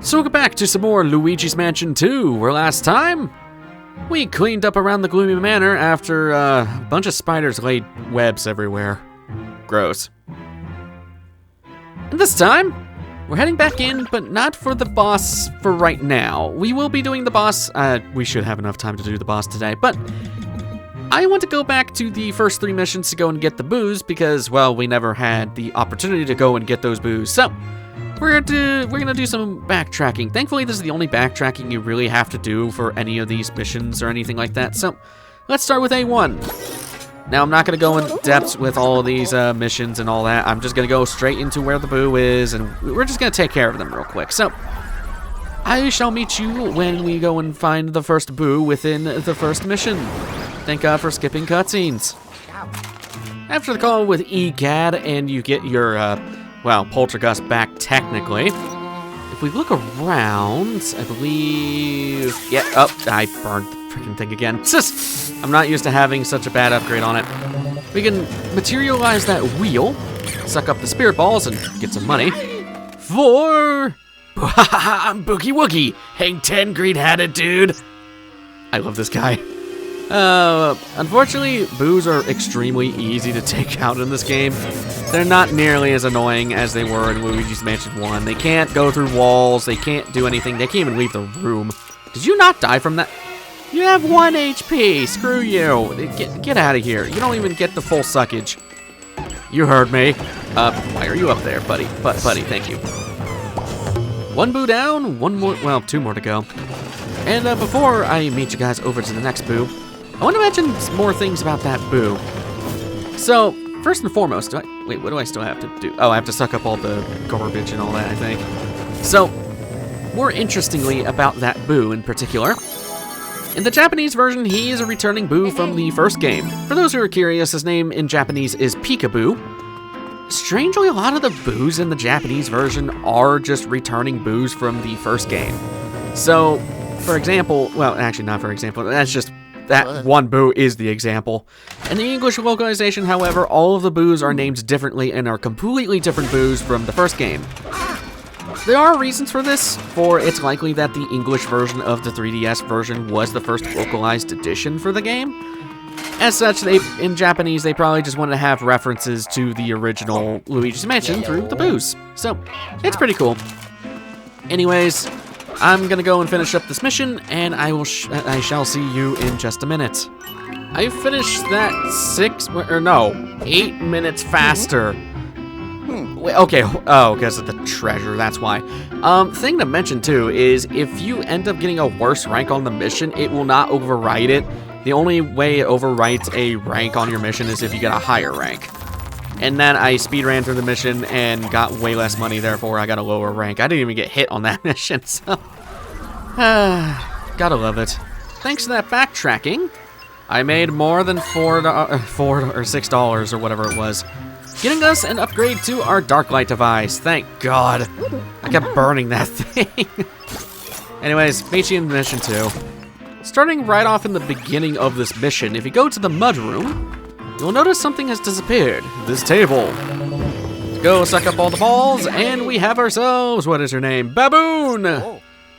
So we're back to some more Luigi's Mansion 2, where last time we cleaned up around the Gloomy Manor after a bunch of spiders laid webs everywhere. Gross. And this time, we're heading back in, but not for the boss for right now. We will be doing the boss. We should have enough time to do the boss today, but I want to go back to the first 3 missions to go and get the booze because, well, we never had the opportunity to go and get those booze. So we're gonna do some backtracking. Thankfully, this is the only backtracking you really have to do for any of these missions or anything like that. So let's start with A1. Now, I'm not gonna go in depth with all of these missions and all that. I'm just gonna go straight into where the boo is, and we're just gonna take care of them real quick. So I shall meet you when we go and find the first boo within the first mission. Thank God for skipping cutscenes. After the call with EGAD, and you get your well, Poltergust back technically. If we look around, I believe... Yeah, oh, I burned the freaking thing again. I'm not used to having such a bad upgrade on it. We can materialize that wheel, suck up the spirit balls, and get some money. For... I'm Boogie Woogie. Hang 10 green-hatted, dude. I love this guy. Unfortunately, boos are extremely easy to take out in this game. They're not nearly as annoying as they were in Luigi's Mansion 1. They can't go through walls, they can't do anything, they can't even leave the room. Did you not die from that? You have 1 HP, screw you. Get out of here. You don't even get the full suckage. You heard me. Why are you up there, buddy? Buddy, thank you. 1 boo down, 1 more, well, 2 more to go. And before I meet you guys over to the next boo, I want to mention some more things about that boo. So, first and foremost, wait, what do I still have to do? Oh, I have to suck up all the garbage and all that, I think. So, more interestingly about that boo in particular, in the Japanese version, he is a returning boo from the first game. For those who are curious, his name in Japanese is Peekaboo. Strangely, a lot of the boos in the Japanese version are just returning boos from the first game. So, for example, well, actually not for example, that's just that one boo is the example. In the English localization, however, all of the boos are named differently and are completely different boos from the first game. There are reasons for this, for it's likely that the English version of the 3DS version was the first localized edition for the game. As such, in Japanese, they probably just wanted to have references to the original Luigi's Mansion through the boos. So, it's pretty cool. Anyways, I'm gonna go and finish up this mission, and I shall see you in just a minute. I finished that 8 minutes faster. Wait, okay, oh, because of the treasure, that's why. Thing to mention too is if you end up getting a worse rank on the mission, it will not override it. The only way it overwrites a rank on your mission is if you get a higher rank. And then I speed ran through the mission and got way less money, therefore I got a lower rank. I didn't even get hit on that mission, so... gotta love it. Thanks to that backtracking, I made more than $4 or $6 or whatever it was, getting us an upgrade to our dark light device. Thank God. I kept burning that thing. Anyways, meet you in mission 2. Starting right off in the beginning of this mission, if you go to the mud room, you'll notice something has disappeared. This table. Let's go suck up all the balls, and we have ourselves, what is her name? Baboon!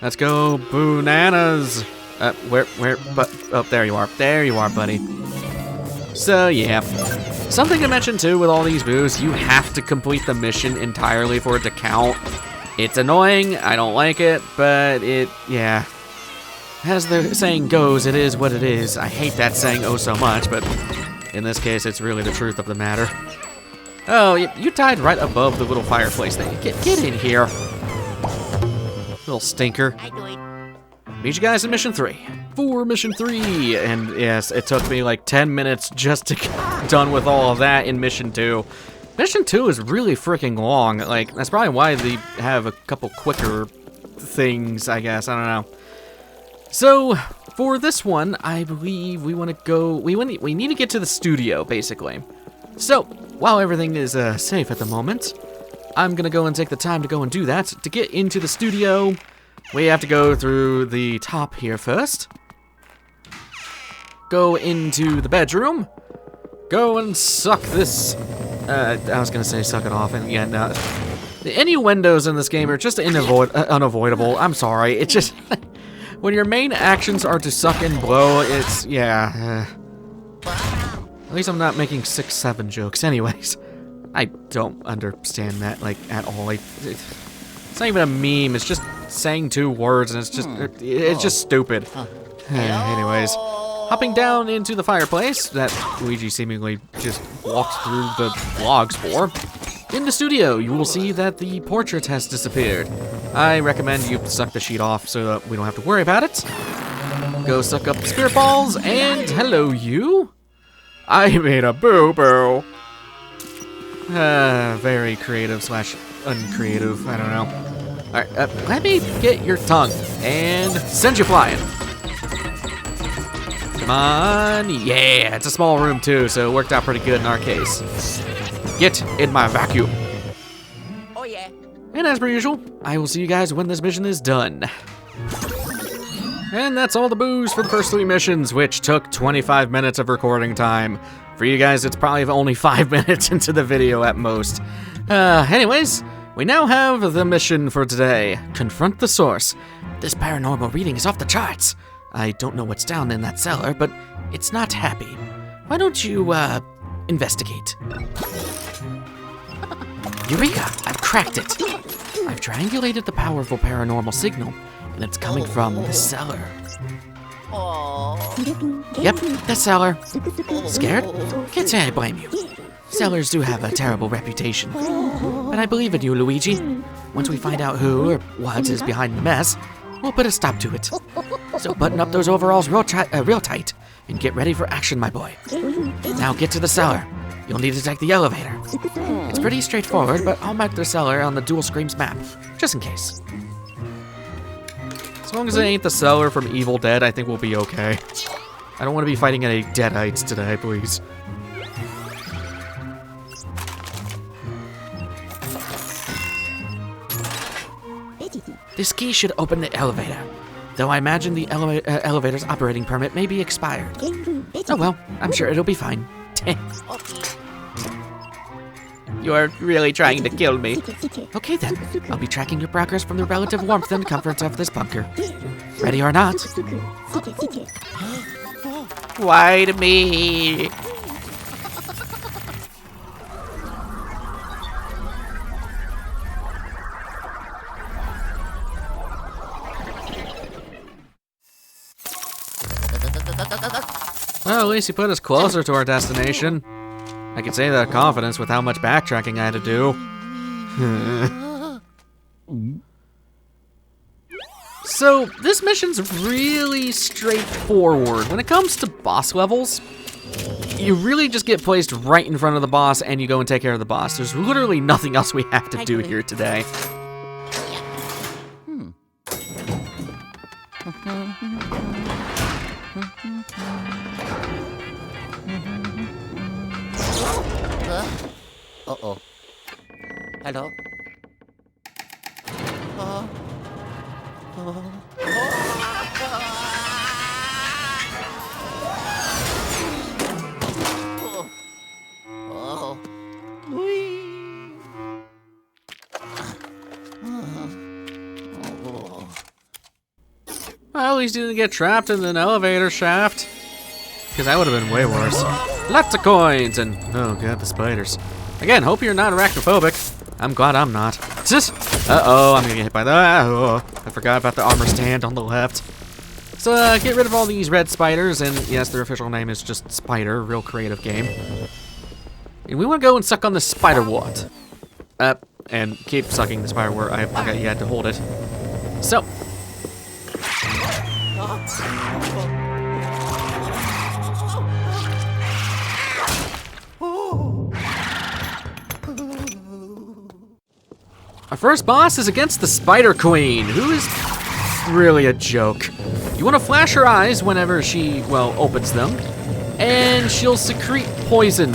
Let's go, bananas. Oh, there you are. There you are, buddy. So, yeah. Something to mention, too, with all these boos, you have to complete the mission entirely for it to count. It's annoying, I don't like it, but yeah. As the saying goes, it is what it is. I hate that saying oh so much, but in this case, it's really the truth of the matter. Oh, you died right above the little fireplace thing. Get in here. Little stinker. Meet you guys in mission 3. For mission 3. And yes, it took me like 10 minutes just to get done with all of that in mission 2. Mission 2 is really freaking long. Like, that's probably why they have a couple quicker things, I guess. I don't know. So, for this one, I believe we want to go... We need to get to the studio, basically. So, while everything is safe at the moment, I'm going to go and take the time to go and do that. To get into the studio, we have to go through the top here first. Go into the bedroom. Go and suck this... I was going to say suck it off, and yeah, no. The innuendos in this game are just unavoidable. I'm sorry. It's just... when your main actions are to suck and blow, it's... yeah. At least I'm not making 6-7 jokes anyways. I don't understand that, like, at all. It's not even a meme. It's just saying 2 words, and it's just stupid. Anyways, hopping down into the fireplace that Luigi seemingly just walked through the logs for. In the studio, you will see that the portrait has disappeared. I recommend you suck the sheet off so that we don't have to worry about it. Go suck up spirit balls, and hello, you. I made a boo-boo. Very creative / uncreative, I don't know. Alright, let me get your tongue and send you flying. Come on, yeah, it's a small room too, so it worked out pretty good in our case. Get in my vacuum. Oh yeah. And as per usual, I will see you guys when this mission is done. And that's all the booze for the first 3 missions, which took 25 minutes of recording time. For you guys, it's probably only 5 minutes into the video at most. Anyways, we now have the mission for today. Confront the source. This paranormal reading is off the charts. I don't know what's down in that cellar, but it's not happy. Why don't you, investigate? Eureka! I've cracked it. I've triangulated the powerful paranormal signal, and it's coming from the cellar. Yep, the cellar. Scared? Can't say I blame you. Cellars do have a terrible reputation. But I believe in you, Luigi. Once we find out who or what is behind the mess, we'll put a stop to it. So button up those overalls real tight and get ready for action, my boy. Now get to the cellar. You'll need to take the elevator. It's pretty straightforward, but I'll mark the cellar on the Dual Screams map, just in case. As long as it ain't the cellar from Evil Dead, I think we'll be okay. I don't want to be fighting any Deadites today, please. This key should open the elevator, though I imagine the elevator's operating permit may be expired. Oh well, I'm sure it'll be fine. You're really trying to kill me. Okay then, I'll be tracking your progress from the relative warmth and comfort of this bunker. Ready or not? Why to me? Well, at least he put us closer to our destination. I can say that with confidence with how much backtracking I had to do. So, this mission's really straightforward. When it comes to boss levels, you really just get placed right in front of the boss and you go and take care of the boss. There's literally nothing else we have to do here today. Uh-oh. Hello? Well, at least he didn't get trapped in an elevator shaft. Because that would have been way worse. Lots of coins and, oh god, the spiders. Again, hope you're not arachnophobic. I'm glad I'm not. Uh-oh, I'm gonna get hit by that. Oh, I forgot about the armor stand on the left. So, get rid of all these red spiders, and yes, their official name is just Spider, real creative game. And we want to go and suck on the spider wart. And keep sucking the spider wart. I forgot you had to hold it. So. Our first boss is against the Spider Queen, who is really a joke. You want to flash her eyes whenever she, well, opens them, and she'll secrete poison.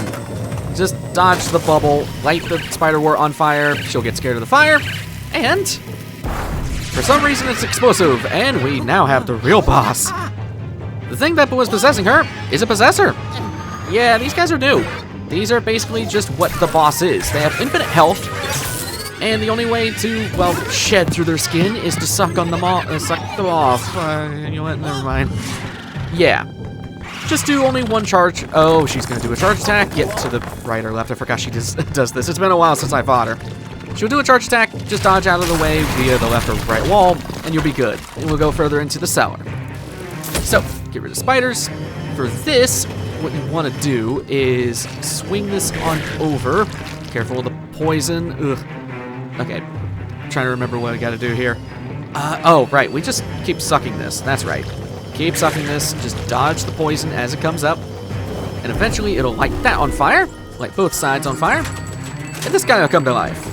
Just dodge the bubble, light the spider wart on fire, she'll get scared of the fire, and for some reason it's explosive, and we now have the real boss. The thing that was possessing her is a possessor. Yeah, these guys are new. These are basically just what the boss is. They have infinite health, And the only way to, well, shed through their skin is to suck them off. You know what? Never mind. Yeah. Just do only one charge. Oh, she's going to do a charge attack. Get to the right or left. I forgot she does this. It's been a while since I fought her. She'll do a charge attack. Just dodge out of the way via the left or right wall, and you'll be good. And we'll go further into the cellar. So, get rid of spiders. For this, what you want to do is swing this on over. Careful of the poison. Ugh. Okay. I'm trying to remember what I got to do here. Oh, right. We just keep sucking this. That's right. Keep sucking this, just dodge the poison as it comes up, and eventually it'll light that on fire, light both sides on fire, and this guy will come to life.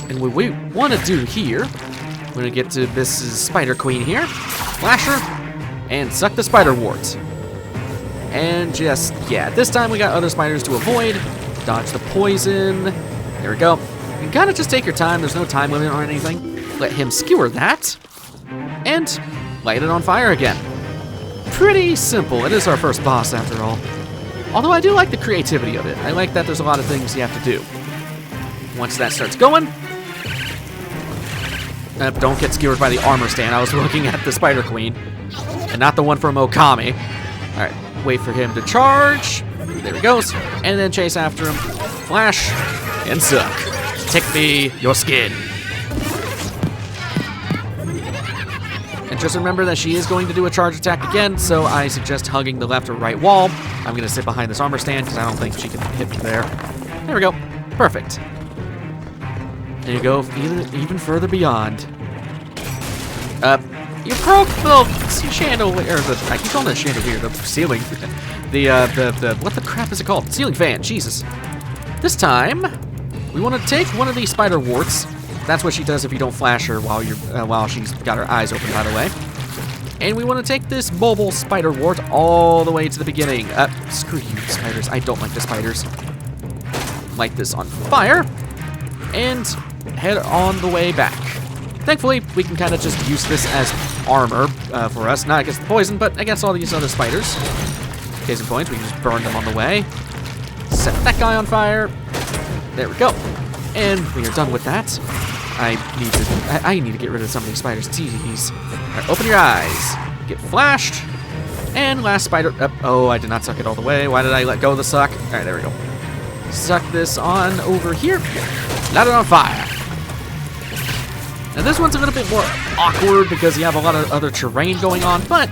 And what we want to do here, we're going to get to Mrs. Spider Queen here, flash her, and suck the spider warts. And just, yeah, this time we got other spiders to avoid, dodge the poison, there we go. You can kind of just take your time, there's no time limit or anything. Let him skewer that, and light it on fire again. Pretty simple. It is our first boss after all. Although I do like the creativity of it. I like that there's a lot of things you have to do. Once that starts going, don't get skewered by the armor stand. I was looking at the Spider Queen and not the one from Okami. All right, wait for him to charge. There he goes. And then chase after him. Flash and suck. Tick me your skin. And just remember that she is going to do a charge attack again, so I suggest hugging the left or right wall. I'm going to sit behind this armor stand because I don't think she can hit me there. There we go. Perfect. There you go, even further beyond. You broke the chandelier, I keep calling it chandelier, the ceiling. What the crap is it called? Ceiling fan, Jesus. This time, we want to take one of these spider warts. That's what she does if you don't flash her while she's got her eyes open, by the way. And we want to take this mobile spider wart all the way to the beginning. Screw you, spiders. I don't like the spiders. Light this on fire. And head on the way back. Thankfully, we can kind of just use this as armor for us. Not against the poison, but against all these other spiders. Case in point, we can just burn them on the way. Set that guy on fire. There we go. And we are done with that. I need to get rid of some of these spiders. Jeez. Right, open your eyes. Get flashed. And last spider. Oh, I did not suck it all the way. Why did I let go of the suck? All right, there we go. Suck this on over here. Light it on fire. Now this one's a little bit more awkward because you have a lot of other terrain going on, but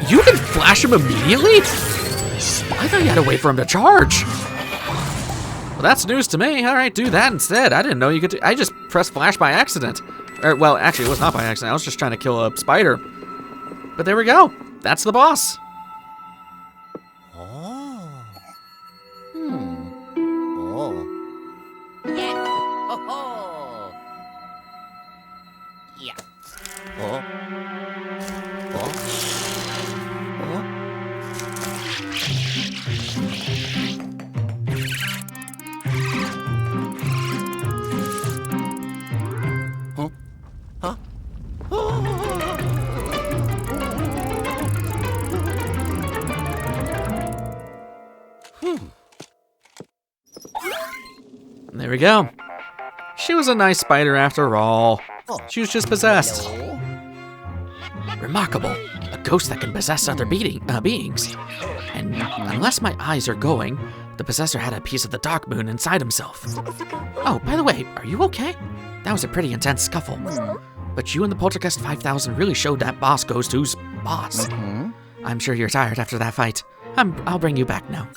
you can flash him immediately? I thought you had to wait for him to charge. Well, that's news to me. All right, do that instead. I didn't know you could do. I just pressed flash by accident. Well, actually, it was not by accident. I was just trying to kill a spider. But there we go. That's the boss. Oh. Oh. Yeah. Oh. Yeah. Oh. Oh. There we go. She was a nice spider after all. She was just possessed. Remarkable. A ghost that can possess other beings. And unless my eyes are going, the possessor had a piece of the dark moon inside himself. Oh, by the way, are you okay? That was a pretty intense scuffle. But you and the Poltergeist 5000 really showed that boss ghost who's boss. I'm sure you're tired after that fight. I'll bring you back now.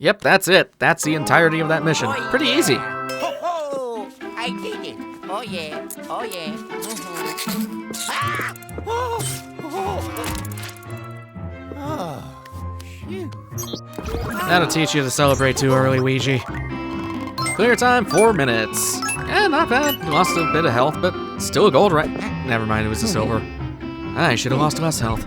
Yep, that's it. That's the entirety of that mission. Pretty easy. Ho ho! I did it. Oh yeah. Oh yeah. Ah! Oh, oh. Oh, shoot. That'll teach you to celebrate too early, Luigi. Clear time, 4 minutes. Not bad. You lost a bit of health, but still a gold, right? Never mind, it was a silver. I should have lost less health.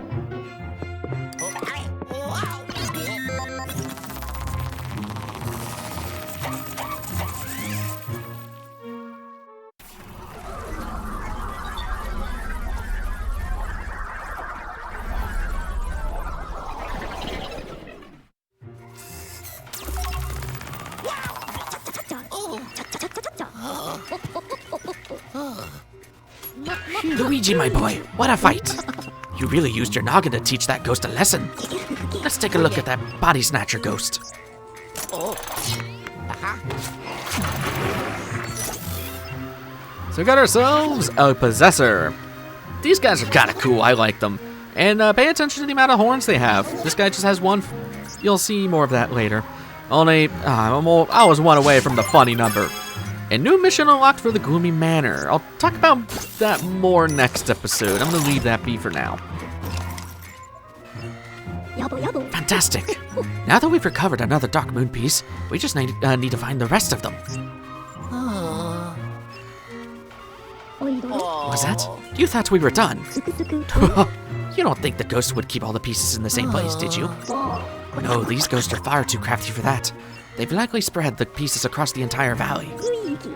Luigi, my boy, what a fight. You really used your noggin to teach that ghost a lesson. Let's take a look at that body snatcher ghost. Oh. So we got ourselves a possessor. These guys are kind of cool. I like them. And pay attention to the amount of horns they have. This guy just has one. You'll see more of that later. Only, I was one away from the funny number. A new mission unlocked for the Gloomy Manor. I'll talk about that more next episode. I'm gonna leave that be for now. Fantastic. Now that we've recovered another Dark Moon piece, we just need to find the rest of them. Was that? You thought we were done? You don't think the ghosts would keep all the pieces in the same place, did you? No, these ghosts are far too crafty for that. They've likely spread the pieces across the entire valley.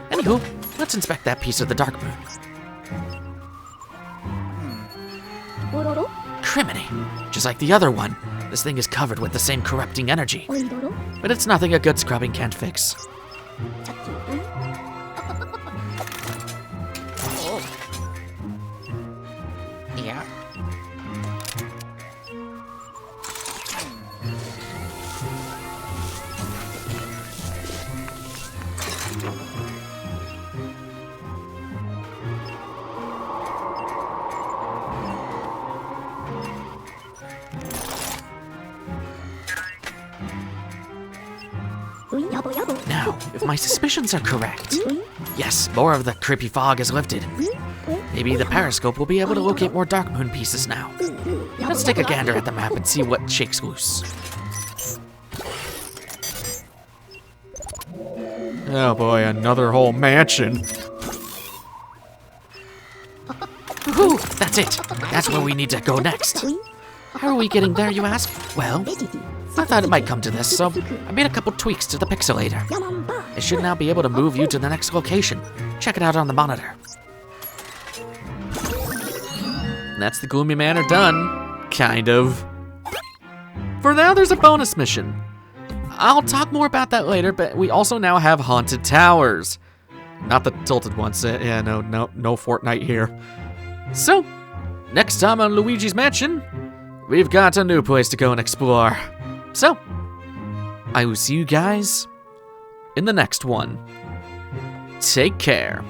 Anywho, let's inspect that piece of the Dark Moon. Criminy. Just like the other one, this thing is covered with the same corrupting energy. But it's nothing a good scrubbing can't fix. Yeah. Now, if my suspicions are correct, yes, more of the creepy fog is lifted. Maybe the periscope will be able to locate more Dark Moon pieces now. Let's take a gander at the map and see what shakes loose. Oh boy, another whole mansion. Woohoo, that's it. That's where we need to go next. How are we getting there, you ask? Well, I thought it might come to this, so I made a couple tweaks to the pixelator. It should now be able to move you to the next location. Check it out on the monitor. That's the Gloomy Manor done. Kind of. For now, there's a bonus mission. I'll talk more about that later, but we also now have haunted towers. Not the tilted ones. Yeah, no Fortnite here. So, next time on Luigi's Mansion, we've got a new place to go and explore. So, I will see you guys in the next one. Take care.